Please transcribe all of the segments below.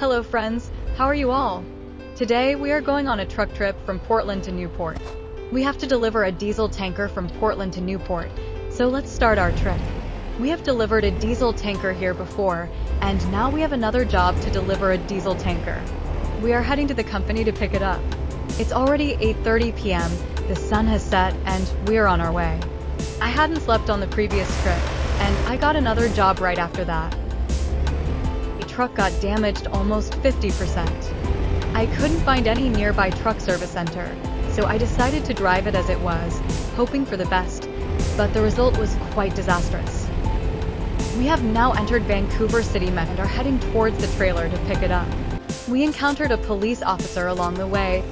Hello friends, how are you all? Today we are going on a truck trip from Portland to Newport. We have to deliver a diesel tanker from Portland to Newport, so let's start our trip. We have delivered a diesel tanker here before, and now we have another job to deliver a diesel tanker. We are heading to the company to pick it up. It's already 8:30 p.m., the sun has set, and we are on our way. I hadn't slept on the previous trip, and I got another job right after that. The truck got damaged almost 50%. I couldn't find any nearby truck service center, so I decided to drive it as it was, hoping for the best, but the result was quite disastrous. We have now entered Vancouver City Met and are heading towards the trailer to pick it up. We encountered a police officer along the way,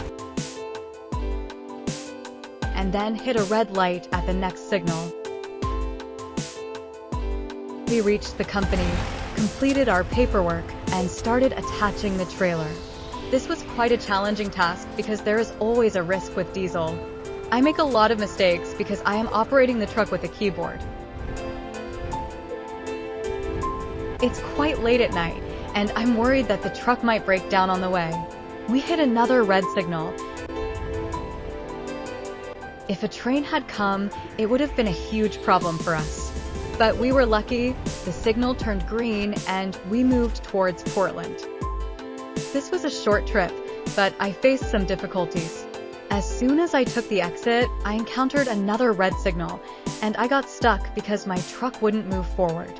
and then hit a red light at the next signal. We reached the company, completed our paperwork, and started attaching the trailer. This was quite a challenging task because there is always a risk with diesel. I make a lot of mistakes because I am operating the truck with a keyboard. It's quite late at night, and I'm worried that the truck might break down on the way. We hit another red signal. If a train had come, it would have been a huge problem for us. But we were lucky, the signal turned green, and we moved towards Portland. This was a short trip, but I faced some difficulties. As soon as I took the exit, I encountered another red signal, and I got stuck because my truck wouldn't move forward.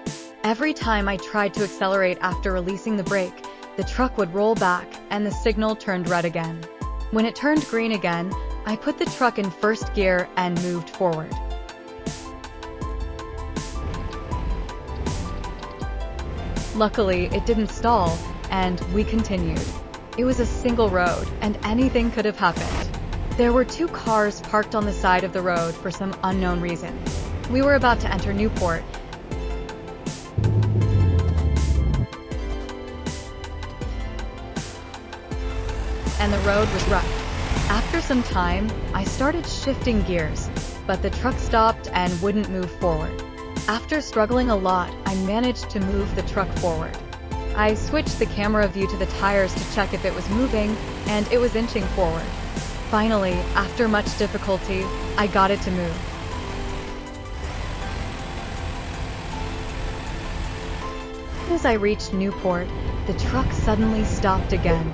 Every time I tried to accelerate after releasing the brake, the truck would roll back, and the signal turned red again. When it turned green again, I put the truck in first gear and moved forward. Luckily, it didn't stall, and we continued. It was a single road, and anything could have happened. There were two cars parked on the side of the road for some unknown reason. We were about to enter Newport, and the road was rough. After some time, I started shifting gears, but the truck stopped and wouldn't move forward. After struggling a lot, I managed to move the truck forward. I switched the camera view to the tires to check if it was moving, and it was inching forward. Finally, after much difficulty, I got it to move. As I reached Newport, the truck suddenly stopped again.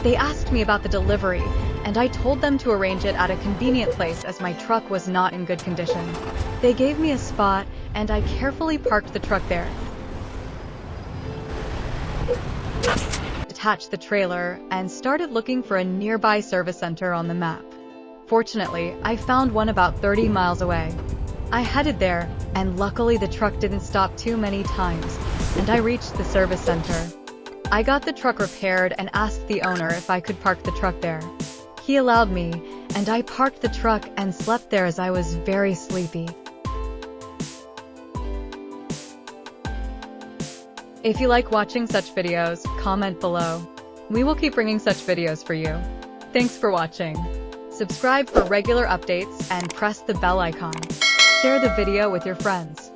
They asked me about the delivery, and I told them to arrange it at a convenient place as my truck was not in good condition. They gave me a spot, and I carefully parked the truck there. Attached the trailer and started looking for a nearby service center on the map. Fortunately, I found one about 30 miles away. I headed there, and luckily the truck didn't stop too many times, and I reached the service center. I got the truck repaired and asked the owner if I could park the truck there. He allowed me, and I parked the truck and slept there as I was very sleepy. If you like watching such videos, comment below. We will keep bringing such videos for you. Thanks for watching. Subscribe for regular updates and press the bell icon. Share the video with your friends.